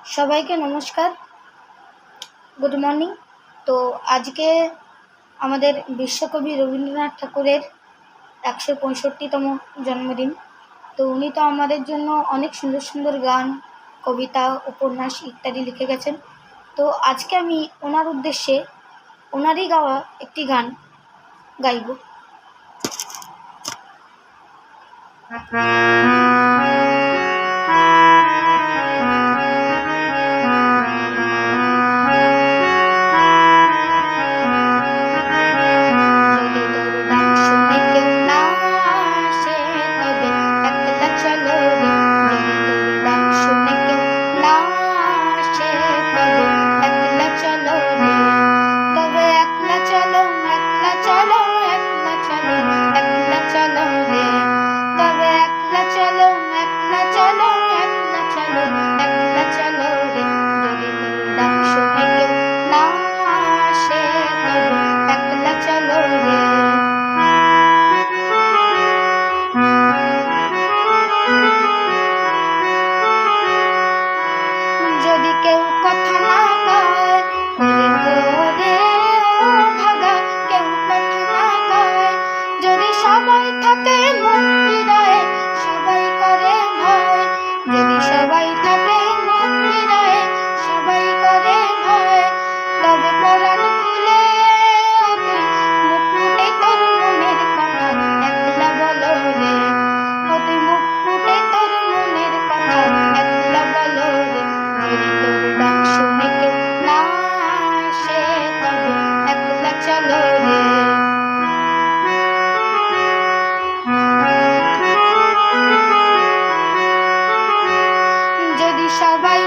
সবাইকে নমস্কার, good morning. তো আজকে আমাদের বিশ্বকবি রবীন্দ্রনাথ ঠাকুরের ১৬৫তম জন্মদিন। তো উনি তো আমাদের জন্য অনেক সুন্দর সুন্দর গান, কবিতা, উপন্যাস ইত্যাদি লিখে গেছেন। তো আজকে আমি ওনার উদ্দেশ্যে ওনারই গাওয়া একটি গান গাইব। যদি কেউ কথা না কয়, ভাগা কেউ কথা না কয়, যদি সবাই থাকে মুখ ফিরায়, সবাই করে ভয়, যদি সবাই থাকে মুখ ফিরায়, সবাই করে ভয়, তবে পরাণ খুলে তুই মুখ ফুটে তোর মনের কথা একলা বলো রে, তুই মুখ ফুটে তোর মনের কথা একলা বলো রে। যদি তোর ডাক শুনে কেউ না আসে, তবে একলা চলো রে। যদি সবাই